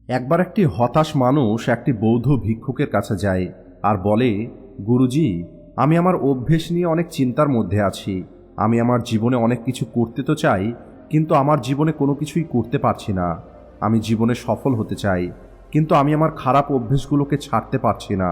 একবার একটি হতাশ মানুষ একটি বৌদ্ধ ভিক্ষুকের কাছে যায় আর বলে, গুরুজি, আমি আমার অভ্যেস নিয়ে অনেক চিন্তার মধ্যে আছি। আমি আমার জীবনে অনেক কিছু করতে তো চাই, কিন্তু আমার জীবনে কোনো কিছুই করতে পারছি না। আমি জীবনে সফল হতে চাই, কিন্তু আমি আমার খারাপ অভ্যেসগুলোকে ছাড়তে পারছি না।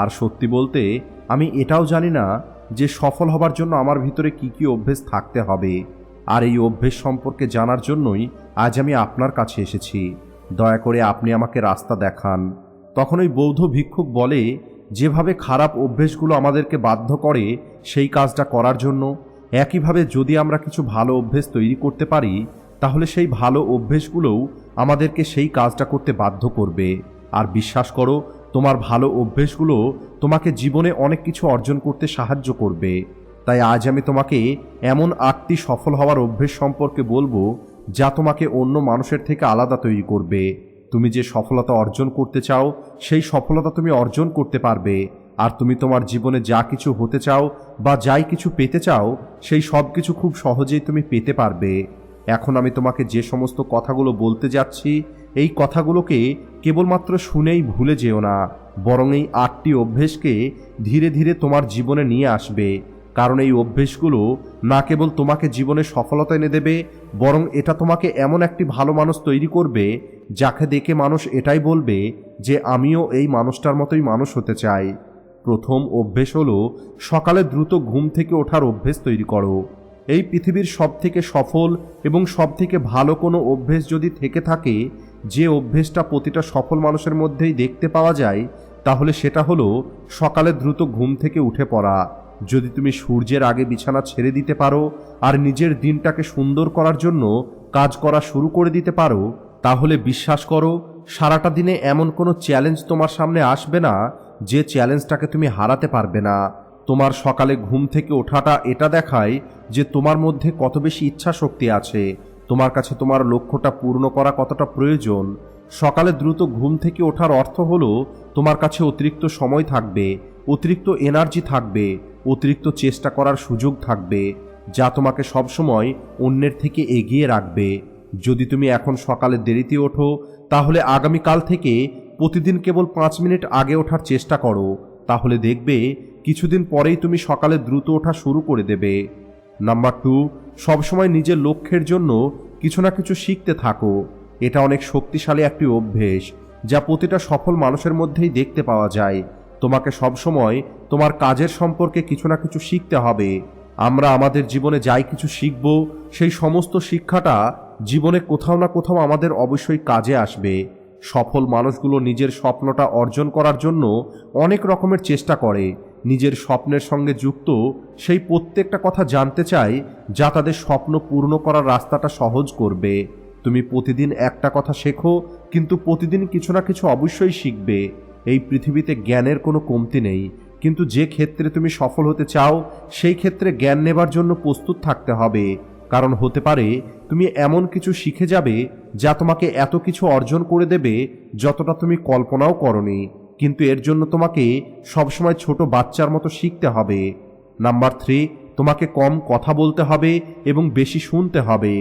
আর সত্যি বলতে আমি এটাও জানি না যে সফল হবার জন্য আমার ভিতরে কি কি অভ্যেস থাকতে হবে। আর এই অভ্যেস সম্পর্কে জানার জন্যই আজ আমি আপনার কাছে এসেছি। দয়া করে আপনি আমাকে রাস্তা দেখান। তখন ওই বৌদ্ধ ভিক্ষুক বলে, যেভাবে খারাপ অভ্যেসগুলো আমাদেরকে বাধ্য করে সেই কাজটা করার জন্য, একইভাবে যদি আমরা কিছু ভালো অভ্যেস তৈরি করতে পারি, তাহলে সেই ভালো অভ্যেসগুলোও আমাদেরকে সেই কাজটা করতে বাধ্য করবে। আর বিশ্বাস করো, তোমার ভালো অভ্যেসগুলো তোমাকে জীবনে অনেক কিছু অর্জন করতে সাহায্য করবে। তাই আজ আমি তোমাকে এমন 8টি সফল হওয়ার অভ্যেস সম্পর্কে বলবো, যা তোমাকে অন্য মানুষের থেকে আলাদা তৈরি করবে। তুমি যে সফলতা অর্জন করতে চাও, সেই সফলতা তুমি অর্জন করতে পারবে। আর তুমি তোমার জীবনে যা কিছু হতে চাও বা যাই কিছু পেতে চাও, সেই সব কিছু খুব সহজেই তুমি পেতে পারবে। এখন আমি তোমাকে যে সমস্ত কথাগুলো বলতে যাচ্ছি, এই কথাগুলোকে কেবলমাত্র শুনেই ভুলে যেও না, বরং এই 8টি অভ্যেসকে ধীরে ধীরে তোমার জীবনে নিয়ে আসবে। কারণ এই অভ্যেসগুলো না কেবল তোমাকে জীবনে সফলতা এনে দেবে, বরং এটা তোমাকে এমন একটি ভালো মানুষ তৈরি করবে, যাকে দেখে মানুষ এটাই বলবে যে আমিও এই মানুষটার মতোই মানুষ হতে চাই। প্রথম অভ্যেস হলো, সকালে দ্রুত ঘুম থেকে ওঠার অভ্যেস তৈরি করো। এই পৃথিবীর সবথেকে সফল এবং সবথেকে ভালো কোনো অভ্যেস যদি থেকে থাকে, যে অভ্যেসটা প্রতিটা সফল মানুষের মধ্যেই দেখতে পাওয়া যায়, তাহলে সেটা হলো সকালে দ্রুত ঘুম থেকে উঠে পড়া। যদি তুমি সূর্যের আগে বিছানা ছেড়ে দিতে পারো আর নিজের দিনটাকে সুন্দর করার জন্য কাজ করা শুরু করে দিতে পারো, তাহলে বিশ্বাস করো, সারাটা দিনে এমন কোনো চ্যালেঞ্জ তোমার সামনে আসবে না যে চ্যালেঞ্জটাকে তুমি হারাতে পারবে না। তোমার সকালে ঘুম থেকে ওঠাটা এটা দেখায় যে তোমার মধ্যে কত বেশি ইচ্ছা শক্তি আছে, তোমার কাছে তোমার লক্ষ্যটা পূর্ণ করা কতটা প্রয়োজন। সকালে দ্রুত ঘুম থেকে ওঠার অর্থ হলো, তোমার কাছে অতিরিক্ত সময় থাকবে, অতিরিক্ত এনার্জি থাকবে, অতিরিক্ত চেষ্টা করার সুযোগ থাকবে, যা তোমাকে সবসময় অন্যের থেকে এগিয়ে রাখবে। যদি তুমি এখন সকালে দেরিতে ওঠো, তাহলে আগামীকাল থেকে প্রতিদিন কেবল 5 মিনিট আগে ওঠার চেষ্টা করো। তাহলে দেখবে কিছুদিন পরেই তুমি সকালে দ্রুত ওঠা শুরু করে দেবে। নাম্বার 2, সবসময় নিজের লক্ষ্যের জন্য কিছু না কিছু শিখতে থাকো। এটা অনেক শক্তিশালী একটি অভ্যেস, যা প্রতিটা সফল মানুষের মধ্যেই দেখতে পাওয়া যায়। তোমাকে সবসময় তোমার কাজের সম্পর্কে কিছু না কিছু শিখতে হবে। আমরা আমাদের জীবনে যাই কিছু শিখব, সেই সমস্ত শিক্ষাটা জীবনে কোথাও না কোথাও আমাদের অবশ্যই কাজে আসবে। সফল মানুষগুলো নিজের স্বপ্নটা অর্জন করার জন্য অনেক রকমের চেষ্টা করে, নিজের স্বপ্নের সঙ্গে যুক্ত সেই প্রত্যেকটা কথা জানতে চায়, যা তাদের স্বপ্ন পূর্ণ করার রাস্তাটা সহজ করবে। তুমি প্রতিদিন একটা কথা শেখো, কিন্তু প্রতিদিন কিছু না কিছু অবশ্যই শিখবে। এই পৃথিবীতে জ্ঞানের কোনো কমতি নেই, কিন্তু যে ক্ষেত্রে তুমি সফল হতে চাও, সেই ক্ষেত্রে জ্ঞান নেবার জন্য প্রস্তুত থাকতে হবে। কারণ হতে পারে তুমি এমন কিছু শিখে যাবে যা তোমাকে এত কিছু অর্জন করে দেবে যতটা তুমি কল্পনাও করনি, কিন্তু এর জন্য তোমাকে সবসময় ছোট বাচ্চার মতো শিখতে হবে। নাম্বার 3, তোমাকে কম কথা বলতে হবে এবং বেশি শুনতে হবে।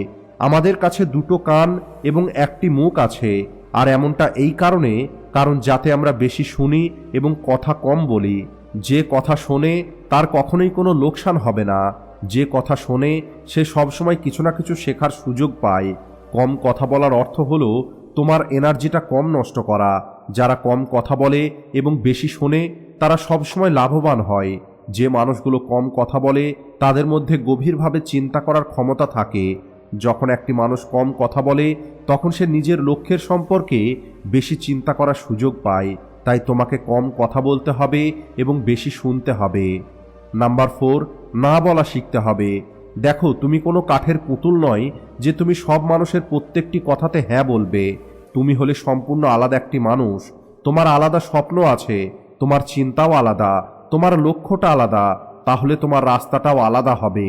আমাদের কাছে 2টো কান এবং 1টি মুখ আছে, আর এমনটা এই কারণ যাতে আমরা বেশি শুনি এবং কথা কম বলি। যে কথা শোনে তার কখনোই কোনো লোকসান হবে না, যে কথা শোনে সে সবসময় কিছু না কিছু শেখার সুযোগ পায়। কম কথা বলার অর্থ হলো তোমার এনার্জিটা কম নষ্ট করা। যারা কম কথা বলে এবং বেশি শোনে, তারা সবসময় লাভবান হয়। যে মানুষগুলো কম কথা বলে, তাদের মধ্যে গভীরভাবে চিন্তা করার ক্ষমতা থাকে। যখন একটি মানুষ কম কথা বলে, তখন সে নিজের লক্ষ্যের সম্পর্কে বেশি চিন্তা করার সুযোগ পায়। তাই তোমাকে কম কথা বলতে হবে এবং বেশি শুনতে হবে। নাম্বার 4, না বলা শিখতে হবে। দেখো, তুমি কোনো কাঠের পুতুল নয় যে তুমি সব মানুষের প্রত্যেকটি কথাতে হ্যাঁ বলবে। তুমি হলে সম্পূর্ণ আলাদা একটি মানুষ। তোমার আলাদা স্বপ্ন আছে, তোমার চিন্তাও আলাদা, তোমার লক্ষ্যটা আলাদা, তাহলে তোমার রাস্তাটাও আলাদা হবে।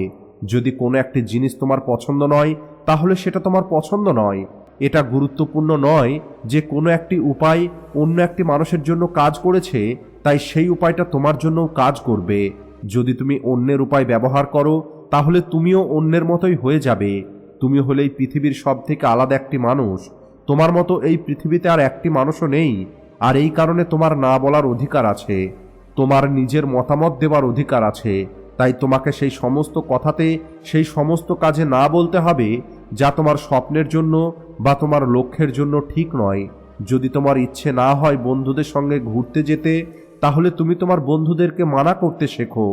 যদি কোনো একটি জিনিস তোমার পছন্দ নয়, তাহলে সেটা তোমার পছন্দ নয়। এটা গুরুত্বপূর্ণ নয় যে কোনো একটি উপায় অন্য একটি মানুষের জন্য কাজ করেছে, তাই সেই উপায়টা তোমার জন্যও কাজ করবে। যদি তুমি অন্যের উপায় ব্যবহার করো, তাহলে তুমিও অন্যের মতোই হয়ে যাবে। তুমি হলে এই পৃথিবীর সব থেকে আলাদা একটি মানুষ। তোমার মতো এই পৃথিবীতে আর একটি মানুষও নেই, আর এই কারণে তোমার না বলার অধিকার আছে, তোমার নিজের মতামত দেওয়ার অধিকার আছে। তাই তোমাকে সেই সমস্ত কথাতে, সেই সমস্ত কাজে না বলতে হবে যা তোমার স্বপ্নের জন্য বা তোমার লক্ষ্যের জন্য ঠিক নয়। যদি তোমার ইচ্ছে না হয় বন্ধুদের সঙ্গে ঘুরতে যেতে, তাহলে তুমি তোমার বন্ধুদেরকে মানা করতে শেখো।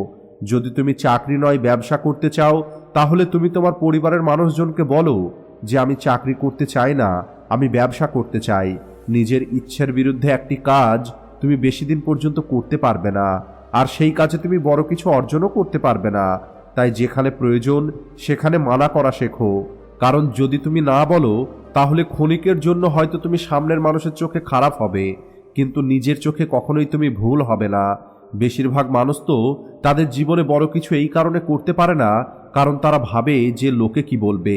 যদি তুমি চাকরি নয় ব্যবসা করতে চাও, তাহলে তুমি তোমার পরিবারের মানুষজনকে বলো যে আমি চাকরি করতে চাই না, আমি ব্যবসা করতে চাই। নিজের ইচ্ছের বিরুদ্ধে একটি কাজ তুমি বেশি দিন পর্যন্ত করতে পারবে না, আর সেই কাজে তুমি বড় কিছু অর্জনও করতে পারবে না। তাই যেখানে প্রয়োজন সেখানে মানা করা শেখো। কারণ যদি তুমি না বলো, তাহলে ক্ষণিকের জন্য হয়তো তুমি সামনের মানুষের চোখে খারাপ হবে, কিন্তু নিজের চোখে কখনোই তুমি ভুল হবে না। বেশিরভাগ মানুষ তো তাদের জীবনে বড় কিছু এই কারণে করতে পারে না, কারণ তারা ভাবে যে লোকে কি বলবে।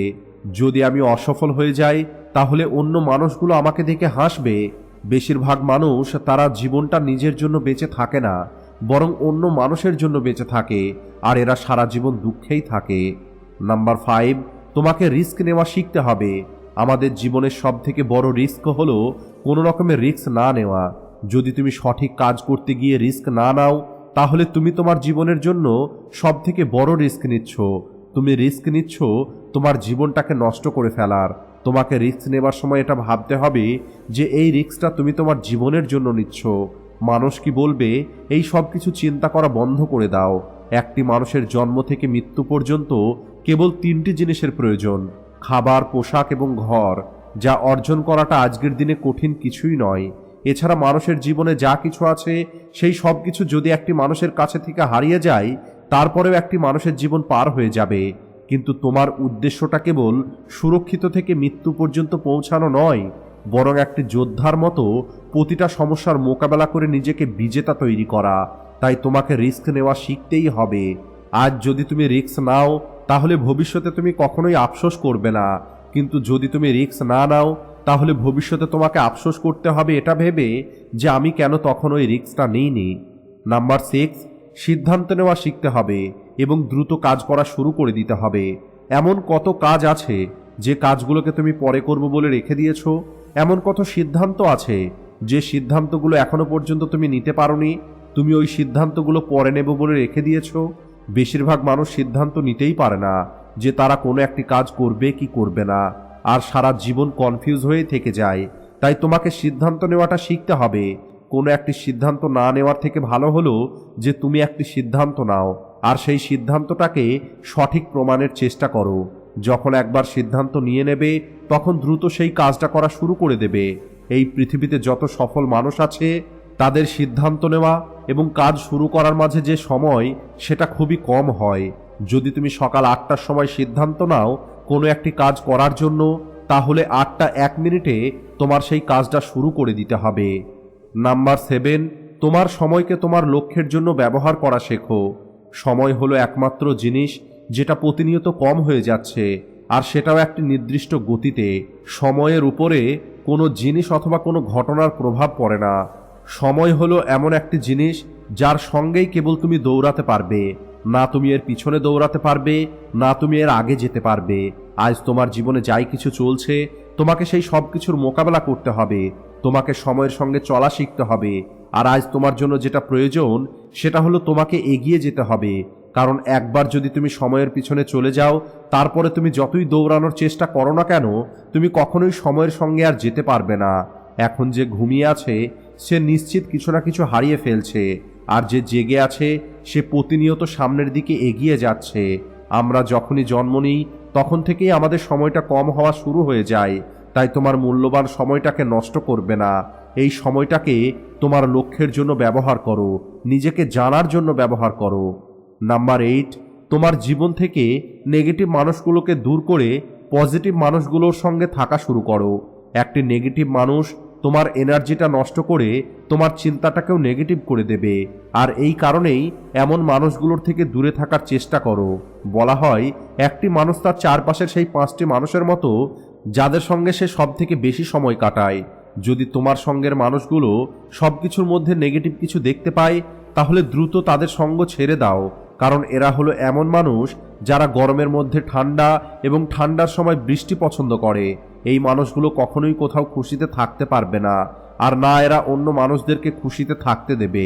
যদি আমি অসফল হয়ে যাই, তাহলে অন্য মানুষগুলো আমাকে দেখে হাসবে। বেশিরভাগ মানুষ তারা জীবনটা নিজের জন্য বেঁচে থাকে না, বরং অন্য মানুষের জন্য বেঁচে থাকে, আর এরা সারা জীবন দুঃখেই থাকে। নাম্বার 5, তোমাকে রিস্ক নেওয়া শিখতে হবে। আমাদের জীবনের সব থেকে বড় রিস্ক হলো কোনো রকমের রিস্ক না নেওয়া। যদি তুমি সঠিক কাজ করতে গিয়ে রিস্ক না নাও, তাহলে তুমি তোমার জীবনের জন্য সব থেকে বড় রিস্ক নিচ্ছ। তুমি রিস্ক নিচ্ছ তোমার জীবনটাকে নষ্ট করে ফেলার। তোমাকে রিস্ক নেবার সময় এটা ভাবতে হবে যে এই রিস্কটা তুমি তোমার জীবনের জন্য নিচ্ছ। মানুষ কি বলবে এই সব কিছু চিন্তা করা বন্ধ করে দাও। একটি মানুষের জন্ম থেকে মৃত্যু পর্যন্ত কেবল 3টি জিনিসের প্রয়োজন: খাবার, পোশাক এবং ঘর। যা অর্জন করাটা আজকের দিনে কঠিন কিছুই নয়। এছাড়া মানুষের জীবনে যা কিছু আছে সেই সব কিছু যদি একটি মানুষের কাছে থেকে হারিয়ে যায়, তারপরেও একটি মানুষের জীবন পার হয়ে যাবে। কিন্তু তোমার উদ্দেশ্যটা কেবল সুরক্ষিত থেকে মৃত্যু পর্যন্ত পৌঁছানো নয়, বরং একটি যোদ্ধার মতো প্রতিটা সমস্যার মোকাবেলা করে নিজেকে বিজেতা তৈরি করা। তাই তোমাকে রিস্ক নেওয়া শিখতেই হবে। আজ যদি তুমি রিস্ক নাও, তাহলে ভবিষ্যতে তুমি কখনোই আফসোস করবে না। কিন্তু যদি তুমি রিস্ক না নাও, তাহলে ভবিষ্যতে তোমাকে আফসোস করতে হবে এটা ভেবে যে আমি কেন তখন ওই রিস্কটা নিইনি। নাম্বার 6, সিদ্ধান্ত নেওয়া শিখতে হবে এবং দ্রুত কাজ করা শুরু করে দিতে হবে। এমন কত কাজ আছে যে কাজগুলোকে তুমি পরে করব বলে রেখে দিয়েছো। এমন কত সিদ্ধান্ত আছে যে সিদ্ধান্তগুলো এখনো পর্যন্ত তুমি নিতে পারোনি, তুমি ওই সিদ্ধান্তগুলো পরে নেব বলে রেখে দিয়েছো। বেশিরভাগ মানুষ সিদ্ধান্ত নিতেই পারে না যে তারা কোনো একটি কাজ করবে কি করবে না, আর সারা জীবন কনফিউজ হয়ে থেকে যায়। তাই তোমাকে সিদ্ধান্ত নেওয়াটা শিখতে হবে। কোনো একটি সিদ্ধান্ত না নেওয়ার থেকে ভালো হলো যে তুমি একটি সিদ্ধান্ত নাও, আর সেই সিদ্ধান্তটাকে সঠিক প্রমাণের চেষ্টা করো। যখন একবার সিদ্ধান্ত নিয়ে নেবে, তখন দ্রুত সেই কাজটা করা শুরু করে দেবে। এই পৃথিবীতে যত সফল মানুষ আছে, তাদের সিদ্ধান্ত নেওয়া এবং কাজ শুরু করার মাঝে যে সময়, সেটা খুবই কম হয়। যদি তুমি সকাল 8টার সময় সিদ্ধান্ত নাও কোনো একটি কাজ করার জন্য, তাহলে 8টা 1 মিনিটে তোমার সেই কাজটা শুরু করে দিতে হবে। নাম্বার 7, তোমার সময়কে তোমার লক্ষ্যের জন্য ব্যবহার করা শেখো। সময় হলো একমাত্র জিনিস যেটা প্রতিনিয়ত কম হয়ে যাচ্ছে, আর সেটাও একটি নির্দিষ্ট গতিতে। সময়ের উপরে কোনো জিনিস অথবা কোনো ঘটনার প্রভাব পড়ে না। সময় হলো এমন একটি জিনিস যার সঙ্গেই কেবল তুমি দৌড়াতে পারবে, না তুমি এর পিছনে দৌড়াতে পারবে, না তুমি এর আগে যেতে পারবে। আজ তোমার জীবনে যাই কিছু চলছে, তোমাকে সেই সব কিছুর মোকাবেলা করতে হবে। তোমাকে সময়ের সঙ্গে চলা শিখতে হবে। আর আজ তোমার জন্য যেটা প্রয়োজন সেটা হলো তোমাকে এগিয়ে যেতে হবে। কারণ একবার যদি তুমি সময়ের পিছনে চলে যাও, তারপরে তুমি যতই দৌড়ানোর চেষ্টা করো না কেন, তুমি কখনোই সময়ের সঙ্গে আর যেতে পারবে না। এখন যে ঘুমিয়ে আছে সে নিশ্চিত কিছু না কিছু হারিয়ে ফেলছে, আর যে জেগে আছে সে প্রতিনিয়ত সামনের দিকে এগিয়ে যাচ্ছে। আমরা যখনই জন্ম নিই তখন থেকেই আমাদের সময়টা কম হওয়া শুরু হয়ে যায়। তাই তোমার মূল্যবান সময়টাকে নষ্ট করবে না। এই সময়টাকে তোমার লক্ষ্যের জন্য ব্যবহার করো, নিজেকে জানার জন্য ব্যবহার করো। নাম্বার 8, তোমার জীবন থেকে নেগেটিভ মানুষগুলোকে দূর করে পজিটিভ মানুষগুলোর সঙ্গে থাকা শুরু করো। একটি নেগেটিভ মানুষ তোমার এনার্জিটা নষ্ট করে তোমার চিন্তাটাকেও নেগেটিভ করে দেবে, আর এই কারণেই এমন মানুষগুলোর থেকে দূরে থাকার চেষ্টা করো। বলা হয় একটি মানুষ তার চারপাশের সেই 5টি মানুষের মতো যাদের সঙ্গে সে সব থেকে বেশি সময় কাটায়। যদি তোমার সঙ্গের মানুষগুলো সব কিছুর মধ্যে নেগেটিভ কিছু দেখতে পায়, তাহলে দ্রুত তাদের সঙ্গ ছেড়ে দাও। কারণ এরা হলো এমন মানুষ যারা গরমের মধ্যে ঠান্ডা এবং ঠান্ডার সময় বৃষ্টি পছন্দ করে। এই মানুষগুলো কখনোই কোথাও খুশিতে থাকতে পারবে না, আর না এরা অন্য মানুষদেরকে খুশিতে থাকতে দেবে।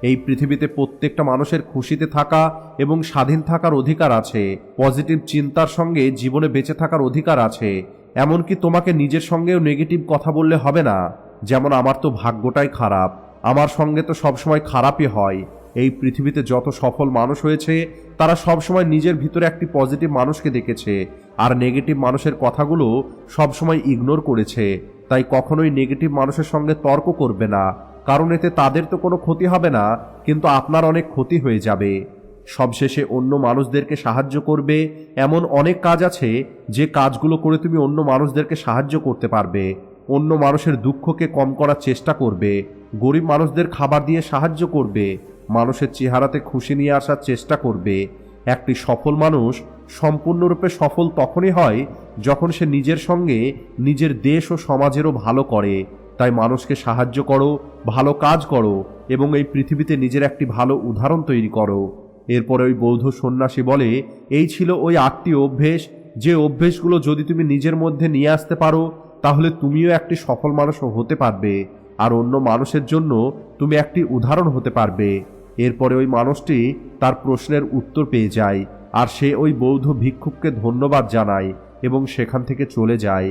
এই পৃথিবীতে প্রত্যেকটা মানুষের খুশিতে থাকা এবং স্বাধীন থাকার অধিকার আছে, পজিটিভ চিন্তার সঙ্গে জীবনে বেঁচে থাকার অধিকার আছে। এমনকি তোমাকে নিজের সঙ্গেও নেগেটিভ কথা বললে হবে না, যেমন আমার তো ভাগ্যটাই খারাপ, আমার সঙ্গে তো সবসময় খারাপই হয়। এই পৃথিবীতে যত সফল মানুষ হয়েছে তারা সবসময় নিজের ভিতরে একটি পজিটিভ মানুষকে দেখেছে, আর নেগেটিভ মানুষের কথাগুলো সবসময় ইগনোর করেছে। তাই কখনোই নেগেটিভ মানুষের সঙ্গে তর্ক করবে না, কারণ এতে তাদের তো কোনো ক্ষতি হবে না, কিন্তু আপনার অনেক ক্ষতি হয়ে যাবে। সবশেষে অন্য মানুষদেরকে সাহায্য করবে, এমন অনেক কাজ আছে যে কাজগুলো করে তুমি অন্য মানুষদেরকে সাহায্য করতে পারবে। অন্য মানুষের দুঃখকে কম করার চেষ্টা করবে, গরিব মানুষদের খাবার দিয়ে সাহায্য করবে, মানুষের চেহারাতে খুশি নিয়ে আসার চেষ্টা করবে। একটি সফল মানুষ সম্পূর্ণরূপে সফল তখনই হয় যখন সে নিজের সঙ্গে নিজের দেশ ও সমাজেরও ভালো করে। তাই মানুষকে সাহায্য করো, ভালো কাজ করো এবং এই পৃথিবীতে নিজের একটি ভালো উদাহরণ তৈরি করো। এরপরে ওই বৌদ্ধ সন্ন্যাসী বলে, এই ছিল ওই 8টি অভ্যেস, যে অভ্যেসগুলো যদি তুমি নিজের মধ্যে নিয়ে আসতে পারো তাহলে তুমিও একটি সফল মানুষ হতে পারবে, আর অন্য মানুষের জন্য তুমি একটি উদাহরণ হতে পারবে। এরপরে ওই মানুষটি তার প্রশ্নের উত্তর পেয়ে যায়, আর সে ওই বৌদ্ধ ভিক্ষুককে ধন্যবাদ জানায় এবং সেখান থেকে চলে যায়।